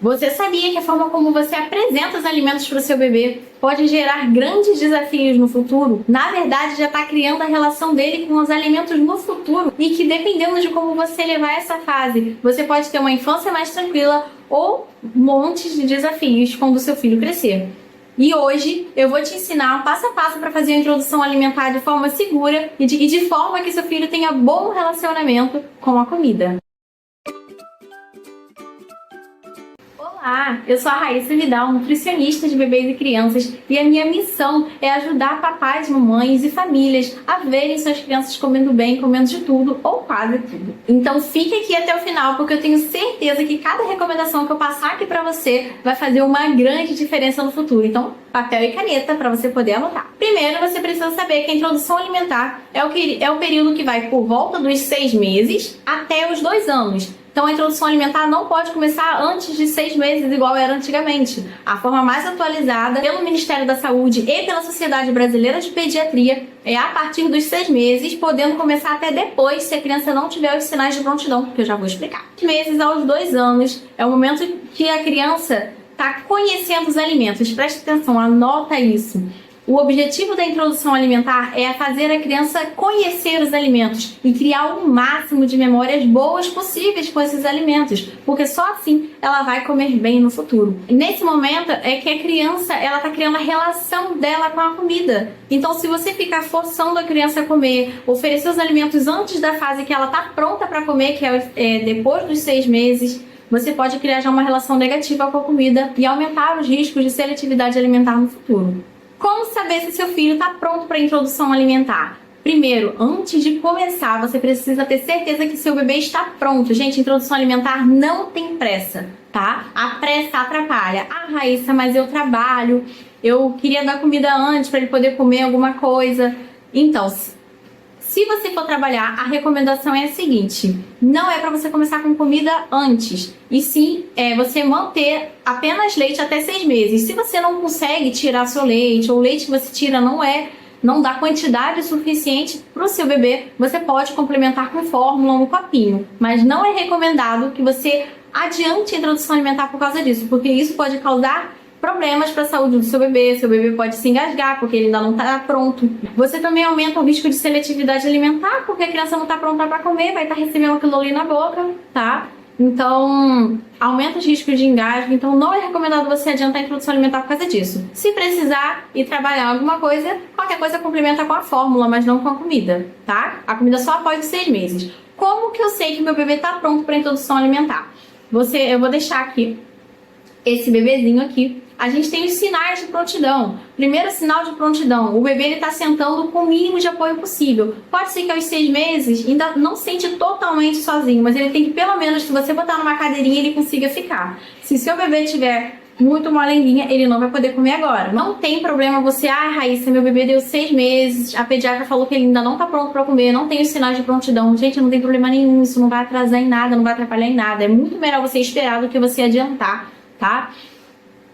Você sabia que a forma como você apresenta os alimentos para o seu bebê pode gerar grandes desafios no futuro? Na verdade, já está criando a relação dele com os alimentos no futuro e que, dependendo de como você levar essa fase, você pode ter uma infância mais tranquila ou montes de desafios quando o seu filho crescer. E hoje eu vou te ensinar um passo a passo para fazer a introdução alimentar de forma segura e de forma que seu filho tenha bom relacionamento com a comida. Olá, eu sou a Raíssa Vidal, nutricionista de bebês e crianças, e a minha missão é ajudar papais, mamães e famílias a verem suas crianças comendo bem, comendo de tudo ou quase tudo. Então fique aqui até o final, porque eu tenho certeza que cada recomendação que eu passar aqui pra você vai fazer uma grande diferença no futuro. Então, papel e caneta para você poder anotar. Primeiro, você precisa saber que a introdução alimentar é o período que vai por volta dos 6 meses até os 2 anos. Então, a introdução alimentar não pode começar antes de 6 meses, igual era antigamente. A forma mais atualizada pelo Ministério da Saúde e pela Sociedade Brasileira de Pediatria é a partir dos 6 meses, podendo começar até depois, se a criança não tiver os sinais de prontidão, que eu já vou explicar. 6 meses aos 2 anos é o momento que a criança está conhecendo os alimentos. Preste atenção, anota isso. O objetivo da introdução alimentar é fazer a criança conhecer os alimentos e criar o máximo de memórias boas possíveis com esses alimentos, porque só assim ela vai comer bem no futuro. E nesse momento é que a criança está criando a relação dela com a comida. Então, se você ficar forçando a criança a comer, oferecer os alimentos antes da fase que ela está pronta para comer, que é depois dos 6 meses, você pode criar já uma relação negativa com a comida e aumentar os riscos de seletividade alimentar no futuro. Como saber se seu filho está pronto para a introdução alimentar? Primeiro, antes de começar, você precisa ter certeza que seu bebê está pronto. Gente, introdução alimentar não tem pressa, tá? A pressa atrapalha. Ah, Raíssa, mas eu trabalho, eu queria dar comida antes para ele poder comer alguma coisa. Então, se você for trabalhar, a recomendação é a seguinte: não é para você começar com comida antes, e sim você manter apenas leite até 6 meses. Se você não consegue tirar seu leite, ou o leite que você tira não dá quantidade suficiente para o seu bebê, você pode complementar com fórmula ou um copinho. Mas não é recomendado que você adiante a introdução alimentar por causa disso, porque isso pode causar problemas para a saúde do seu bebê pode se engasgar porque ele ainda não está pronto. Você também aumenta o risco de seletividade alimentar, porque a criança não está pronta para comer, vai estar recebendo aquilo ali na boca, tá? Então, aumenta os riscos de engasgo, então não é recomendado você adiantar a introdução alimentar por causa disso. Se precisar ir trabalhar alguma coisa, qualquer coisa complementa com a fórmula, mas não com a comida, tá? A comida só após os 6 meses. Como que eu sei que meu bebê está pronto para a introdução alimentar? Eu vou deixar aqui esse bebezinho aqui. A gente tem os sinais de prontidão. Primeiro sinal de prontidão, o bebê está sentando com o mínimo de apoio possível. Pode ser que aos 6 meses ainda não sente totalmente sozinho, mas ele tem que, pelo menos, se você botar numa cadeirinha, ele consiga ficar. Se seu bebê tiver muito molenguinha, ele não vai poder comer agora. Não tem problema você, Raíssa, meu bebê deu 6 meses, a pediatra falou que ele ainda não está pronto para comer, não tem os sinais de prontidão. Gente, não tem problema nenhum, isso não vai atrasar em nada, não vai atrapalhar em nada. É muito melhor você esperar do que você adiantar, tá?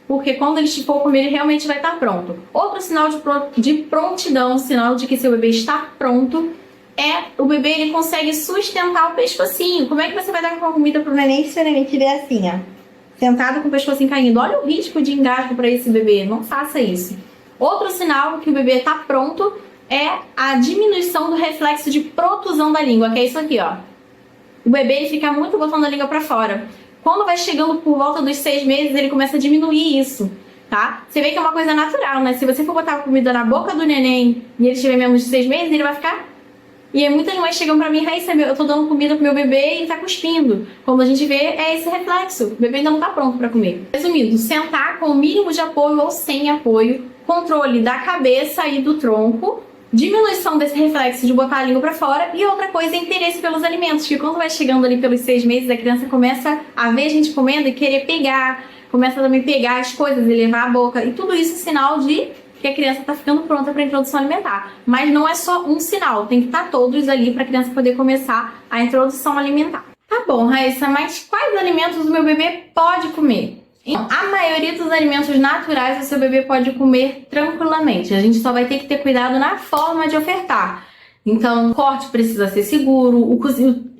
Porque quando ele for comer, ele realmente vai estar pronto. Outro sinal de prontidão, sinal de que seu bebê está pronto, é o bebê ele consegue sustentar o pescocinho. Como é que você vai dar uma comida pro neném se o neném estiver assim, ó, sentado com o pescocinho caindo? Olha o risco de engasgo para esse bebê, não faça isso. Outro sinal que o bebê está pronto é a diminuição do reflexo de protusão da língua, que é isso aqui, ó. O bebê ele fica muito botando a língua para fora. Quando vai chegando por volta dos 6 meses, ele começa a diminuir isso, tá? Você vê que é uma coisa natural, né? Se você for botar a comida na boca do neném e ele tiver menos de 6 meses, ele vai ficar... E muitas mães chegam pra mim, Raíssa, eu tô dando comida pro meu bebê e ele tá cuspindo. Quando a gente vê, é esse reflexo. O bebê ainda não tá pronto pra comer. Resumindo, sentar com o mínimo de apoio ou sem apoio, controle da cabeça e do tronco, diminuição desse reflexo de botar a língua para fora, e outra coisa é interesse pelos alimentos, que quando vai chegando ali pelos 6 meses, a criança começa a ver a gente comendo e querer pegar, começa também a pegar as coisas e levar à boca, e tudo isso é sinal de que a criança está ficando pronta para a introdução alimentar. Mas não é só um sinal, tem que estar todos ali para a criança poder começar a introdução alimentar. Tá bom, Raíssa, mas quais alimentos o meu bebê pode comer? A maioria dos alimentos naturais o seu bebê pode comer tranquilamente. A gente só vai ter que ter cuidado na forma de ofertar. Então, o corte precisa ser seguro,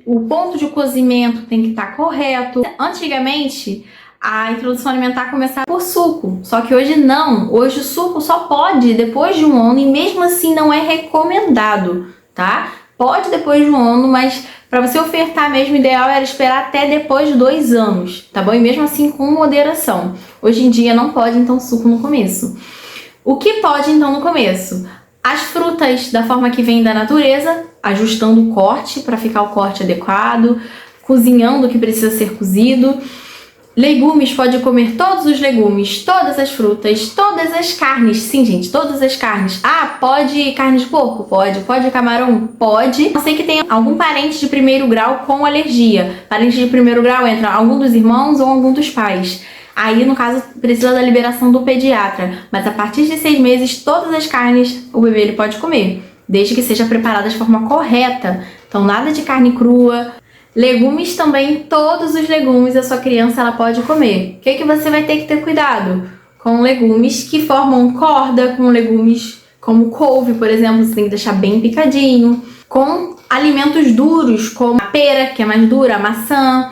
o ponto de cozimento tem que estar correto. Antigamente, a introdução alimentar começar por suco. Só que hoje não. Hoje o suco só pode depois de 1 ano e mesmo assim não é recomendado, tá? Pode depois de 1 ano, mas para você ofertar mesmo, o ideal era esperar até depois de 2 anos, tá bom? E mesmo assim com moderação. Hoje em dia não pode, então, suco no começo. O que pode, então, no começo? As frutas da forma que vem da natureza, ajustando o corte para ficar o corte adequado, cozinhando o que precisa ser cozido. Legumes, pode comer todos os legumes, todas as frutas, todas as carnes. Sim, gente, todas as carnes. Ah, pode carne de porco? Pode. Pode camarão? Pode. Eu sei que tem algum parente de primeiro grau com alergia. Parente de primeiro grau entra algum dos irmãos ou algum dos pais. Aí, no caso, precisa da liberação do pediatra. Mas a partir de 6 meses, todas as carnes o bebê ele pode comer, desde que seja preparada de forma correta. Então, nada de carne crua. Legumes também, todos os legumes a sua criança ela pode comer. O que você vai ter que ter cuidado? Com legumes que formam corda, com legumes como couve, por exemplo, você tem que deixar bem picadinho. Com alimentos duros, como a pera, que é mais dura, a maçã.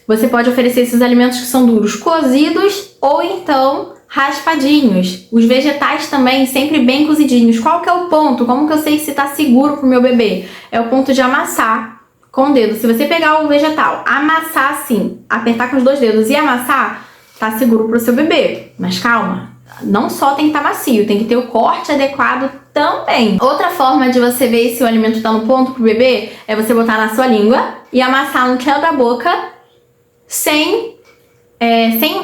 Você pode oferecer esses alimentos que são duros cozidos ou então raspadinhos. Os vegetais também sempre bem cozidinhos. Qual que é o ponto? Como que eu sei se está seguro para o meu bebê? É o ponto de amassar com o dedo. Se você pegar o vegetal, amassar assim, apertar com os 2 dedos e amassar, tá seguro para o seu bebê. Mas calma, não só tem que estar macio, tem que ter o corte adequado também. Outra forma de você ver se o alimento está no ponto pro bebê é você botar na sua língua e amassar no céu da boca sem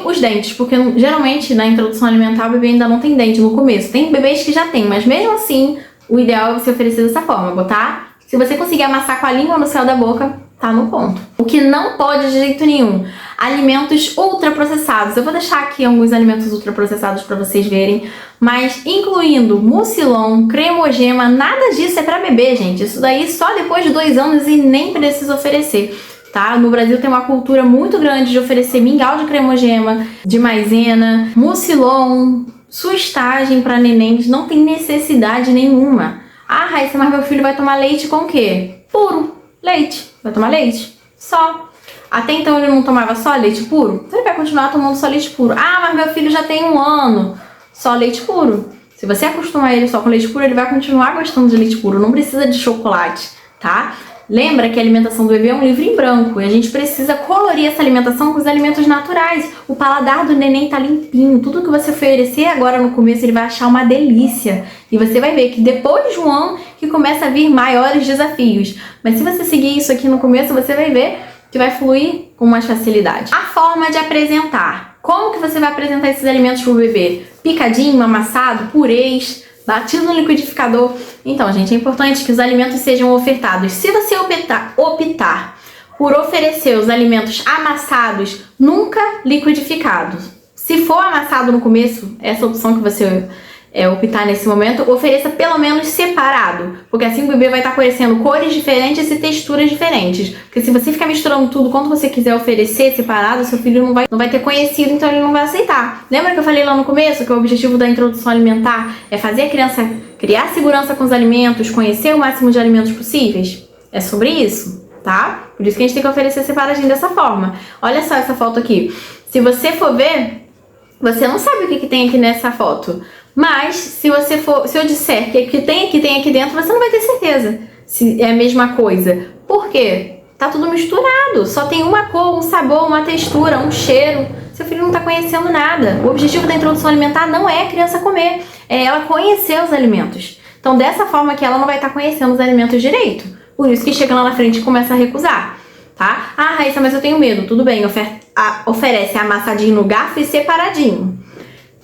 os dentes, porque geralmente na introdução alimentar o bebê ainda não tem dente no começo. Tem bebês que já tem, mas mesmo assim o ideal é você oferecer dessa forma, botar. Se você conseguir amassar com a língua no céu da boca, tá no ponto. O que não pode de jeito nenhum, alimentos ultraprocessados. Eu vou deixar aqui alguns alimentos ultraprocessados para vocês verem, mas incluindo mucilon, cremogema, nada disso é para bebê, gente. Isso daí só depois de 2 anos e nem precisa oferecer. Tá? No Brasil tem uma cultura muito grande de oferecer mingau de cremogema, de maisena, mucilon, sustagem para nenéns, não tem necessidade nenhuma. Ah, Raíssa, mas meu filho vai tomar leite com o quê? Puro. Leite. Vai tomar leite? Só. Até então ele não tomava só leite puro? Então ele vai continuar tomando só leite puro. Ah, mas meu filho já tem 1 ano. Só leite puro. Se você acostumar ele só com leite puro, ele vai continuar gostando de leite puro. Não precisa de chocolate, tá? Lembra que a alimentação do bebê é um livro em branco e a gente precisa colorir essa alimentação com os alimentos naturais. O paladar do neném tá limpinho. Tudo que você oferecer agora no começo, ele vai achar uma delícia. E você vai ver que depois de 1 ano que começa a vir maiores desafios. Mas se você seguir isso aqui no começo, você vai ver que vai fluir com mais facilidade. A forma de apresentar. Como que você vai apresentar esses alimentos pro bebê? Picadinho, amassado, purês, batido no liquidificador. Então, gente, é importante que os alimentos sejam ofertados. Se você optar por oferecer os alimentos amassados, nunca liquidificados. Se for amassado no começo, essa opção que você optar nesse momento, ofereça pelo menos separado, porque assim o bebê vai estar conhecendo cores diferentes e texturas diferentes. Porque se você ficar misturando tudo quando você quiser oferecer separado, seu filho não vai ter conhecido, então ele não vai aceitar. Lembra que eu falei lá no começo que o objetivo da introdução alimentar é fazer a criança criar segurança com os alimentos, conhecer o máximo de alimentos possíveis? É sobre isso, tá? Por isso que a gente tem que oferecer separadinho dessa forma. Olha só essa foto aqui. Se você for ver, você não sabe o que tem aqui nessa foto. Mas, se eu disser que o que tem aqui dentro, você não vai ter certeza se é a mesma coisa. Por quê? Tá tudo misturado. Só tem uma cor, um sabor, uma textura, um cheiro. Seu filho não tá conhecendo nada. O objetivo da introdução alimentar não é a criança comer, é ela conhecer os alimentos. Então, dessa forma que ela não vai estar conhecendo os alimentos direito. Por isso que chega lá na frente e começa a recusar, tá? Ah, Raíssa, mas eu tenho medo. Tudo bem, oferece amassadinho no garfo e separadinho.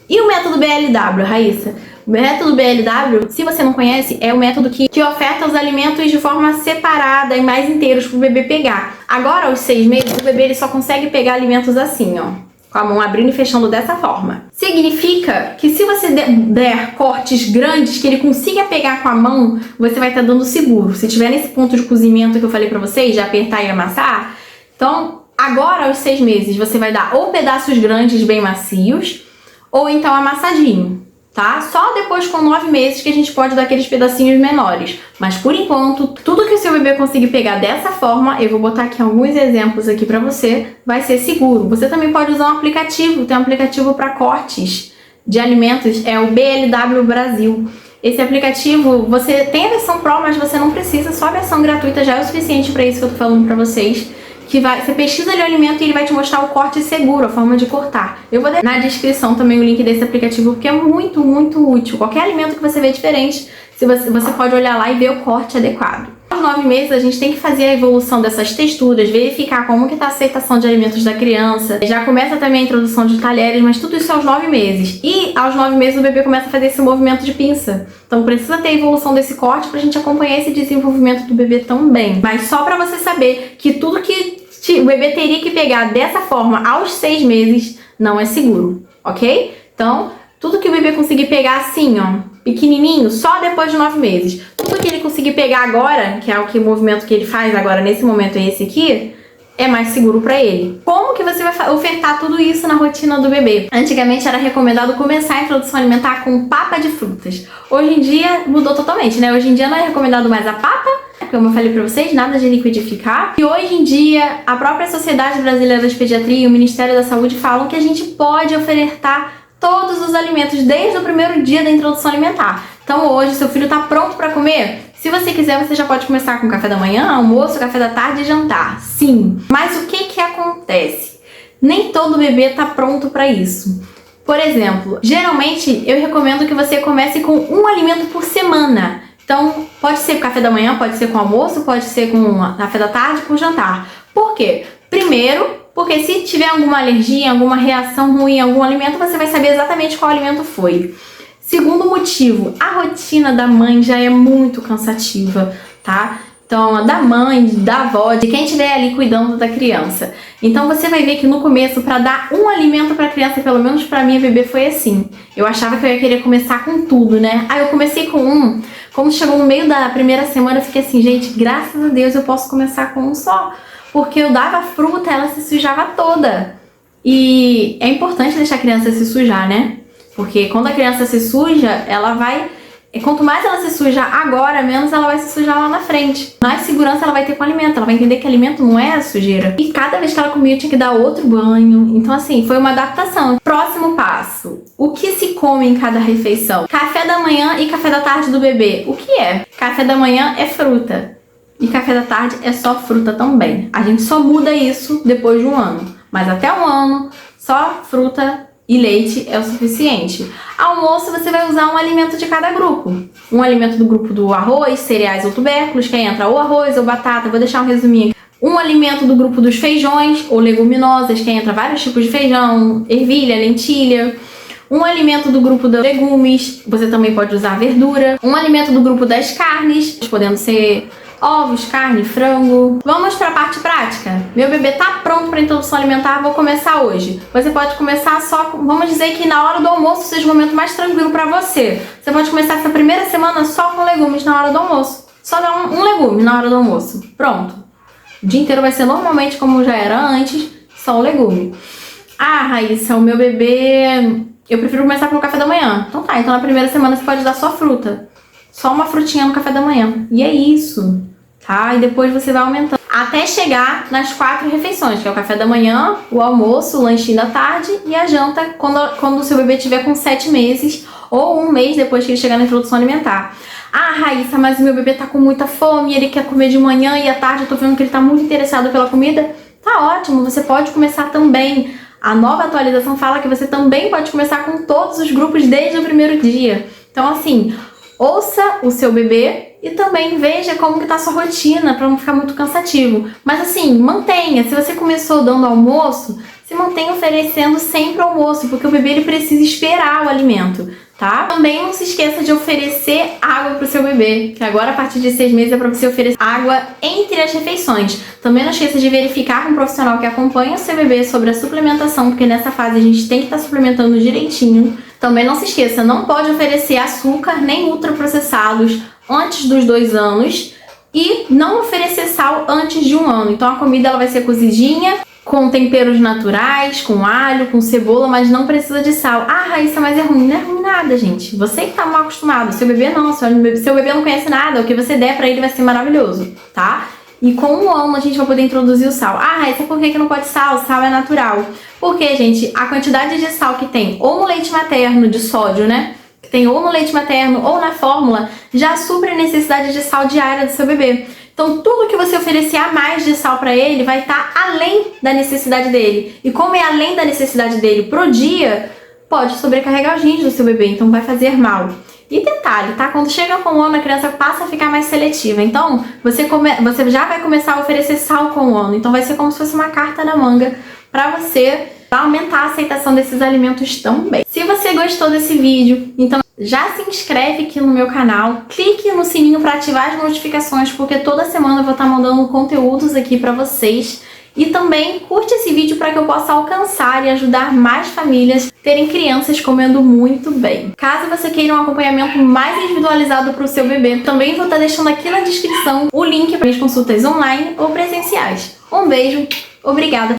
E o método BLW, Raíssa? O método BLW, se você não conhece, é o método que oferta os alimentos de forma separada e mais inteiros para o bebê pegar. Agora, aos 6 meses, o bebê ele só consegue pegar alimentos assim, ó, com a mão abrindo e fechando dessa forma. Significa que se você der cortes grandes que ele consiga pegar com a mão, você vai estar dando seguro. Se tiver nesse ponto de cozimento que eu falei para vocês, de apertar e amassar, então, agora, aos 6 meses, você vai dar ou pedaços grandes bem macios, ou então amassadinho, tá? Só depois com 9 meses que a gente pode dar aqueles pedacinhos menores. Mas por enquanto, tudo que o seu bebê conseguir pegar dessa forma, eu vou botar aqui alguns exemplos aqui pra você, vai ser seguro. Você também pode usar um aplicativo, tem um aplicativo para cortes de alimentos, é o BLW Brasil. Esse aplicativo, você tem a versão Pro, mas você não precisa, só a versão gratuita já é o suficiente para isso que eu tô falando pra vocês. Você pesquisa ali o alimento e ele vai te mostrar o corte seguro, a forma de cortar. Eu vou deixar na descrição também o link desse aplicativo, porque é muito, muito útil. Qualquer alimento que você vê diferente, você pode olhar lá e ver o corte adequado. Aos 9 meses, a gente tem que fazer a evolução dessas texturas, verificar como que tá a aceitação de alimentos da criança. Já começa também a introdução de talheres, mas tudo isso aos 9 meses. E aos 9 meses o bebê começa a fazer esse movimento de pinça. Então precisa ter a evolução desse corte pra gente acompanhar esse desenvolvimento do bebê também. Mas só pra você saber que tudo que o bebê teria que pegar dessa forma aos 6 meses não é seguro, ok? Então, tudo que o bebê conseguir pegar assim, ó, pequenininho, só depois de 9 meses. Tudo que ele conseguir pegar agora, que é o movimento que ele faz agora nesse momento é esse aqui, é mais seguro pra ele. Como que você vai ofertar tudo isso na rotina do bebê? Antigamente era recomendado começar a introdução alimentar com papa de frutas. Hoje em dia mudou totalmente, né? Hoje em dia não é recomendado mais a papa, como eu falei pra vocês, nada de liquidificar. E hoje em dia, a própria Sociedade Brasileira de Pediatria e o Ministério da Saúde falam que a gente pode ofertar todos os alimentos desde o primeiro dia da introdução alimentar. Então hoje, seu filho tá pronto pra comer? Se você quiser, você já pode começar com café da manhã, almoço, café da tarde e jantar. Sim. Mas o que acontece? Nem todo bebê tá pronto pra isso. Por exemplo, geralmente eu recomendo que você comece com um alimento por semana. Então, pode ser com café da manhã, pode ser com almoço, pode ser com café da tarde, com jantar. Por quê? Primeiro, porque se tiver alguma alergia, alguma reação ruim em algum alimento, você vai saber exatamente qual alimento foi. Segundo motivo, a rotina da mãe já é muito cansativa, tá? Então, da mãe, da avó, de quem estiver ali cuidando da criança. Então, você vai ver que no começo, para dar um alimento para a criança, pelo menos para minha bebê foi assim. Eu achava que eu ia querer começar com tudo, né? Aí eu comecei com um. Como chegou no meio da primeira semana, eu fiquei assim, gente, graças a Deus eu posso começar com um só. Porque eu dava fruta, ela se sujava toda. E é importante deixar a criança se sujar, né? Porque quando a criança se suja, ela vai... Quanto mais ela se suja agora, menos ela vai se sujar lá na frente. Mais segurança ela vai ter com o alimento. Ela vai entender que alimento não é sujeira. E cada vez que ela comia, eu tinha que dar outro banho. Então, assim, foi uma adaptação. Próximo passo. O que se come em cada refeição? Café da manhã e café da tarde do bebê. O que é? Café da manhã é fruta. E café da tarde é só fruta também. A gente só muda isso depois de um ano. Mas até um ano, só fruta e leite é o suficiente. Almoço, você vai usar um alimento de cada grupo. Um alimento do grupo do arroz, cereais ou tubérculos, que entra ou arroz ou batata, vou deixar um resuminho. Um alimento do grupo dos feijões ou leguminosas, que entra vários tipos de feijão, ervilha, lentilha. Um alimento do grupo dos legumes, você também pode usar verdura. Um alimento do grupo das carnes, podendo ser ovos, carne, frango. Vamos para a parte prática? Meu bebê tá pronto para introdução alimentar, vou começar hoje. Você pode começar só, vamos dizer que na hora do almoço seja o momento mais tranquilo para você. Você pode começar essa primeira semana só com legumes na hora do almoço. Só dar um legume na hora do almoço. Pronto. O dia inteiro vai ser normalmente como já era antes, só um legume. Ah, Raíssa, o meu bebê... Eu prefiro começar pelo café da manhã. Então tá, então na primeira semana você pode dar só fruta. Só uma frutinha no café da manhã. E é isso, tá? E depois você vai aumentando. Até chegar nas 4 refeições, que é o café da manhã, o almoço, o lanchinho da tarde e a janta quando o seu bebê tiver com 7 meses ou 1 mês depois que ele chegar na introdução alimentar. Ah, Raíssa, mas o meu bebê tá com muita fome, ele quer comer de manhã e à tarde eu tô vendo que ele tá muito interessado pela comida. Tá ótimo, você pode começar também. A nova atualização fala que você também pode começar com todos os grupos desde o primeiro dia. Então, assim, ouça o seu bebê e também veja como que tá a sua rotina para não ficar muito cansativo. Mas assim, mantenha. Se você começou dando almoço, se mantenha oferecendo sempre almoço, porque o bebê ele precisa esperar o alimento, tá? Também não se esqueça de oferecer água pro seu bebê, que agora a partir de 6 meses é para você oferecer água entre as refeições. Também não esqueça de verificar com um profissional que acompanha o seu bebê sobre a suplementação, porque nessa fase a gente tem que estar suplementando direitinho. Também não se esqueça, não pode oferecer açúcar nem ultraprocessados antes dos 2 anos e não oferecer sal antes de 1 ano. Então a comida ela vai ser cozidinha, com temperos naturais, com alho, com cebola, mas não precisa de sal. Ah, Raíssa, mas é ruim. Não é ruim nada. nada, gente. Você que tá mal acostumado, seu bebê não, seu bebê não conhece nada, o que você der pra ele vai ser maravilhoso, tá? E com 1 ano a gente vai poder introduzir o sal. Ah, Raíssa, por que não pode sal? O sal é natural. Porque, gente, a quantidade de sal que tem ou no leite materno de sódio, né? Que tem ou no leite materno ou na fórmula, já supre a necessidade de sal diária do seu bebê. Então, tudo que você oferecer a mais de sal para ele vai estar além da necessidade dele. E como é além da necessidade dele pro dia, pode sobrecarregar os rins do seu bebê, então vai fazer mal. E detalhe, tá? Quando chega com 1 ano, a criança passa a ficar mais seletiva. Então, você já vai começar a oferecer sal com 1 ano. Então, vai ser como se fosse uma carta na manga para você aumentar a aceitação desses alimentos também. Se você gostou desse vídeo, então já se inscreve aqui no meu canal, clique no sininho para ativar as notificações, porque toda semana eu vou estar mandando conteúdos aqui para vocês. E também curte esse vídeo para que eu possa alcançar e ajudar mais famílias a terem crianças comendo muito bem. Caso você queira um acompanhamento mais individualizado para o seu bebê, também vou estar deixando aqui na descrição o link para as consultas online ou presenciais. Um beijo, obrigada!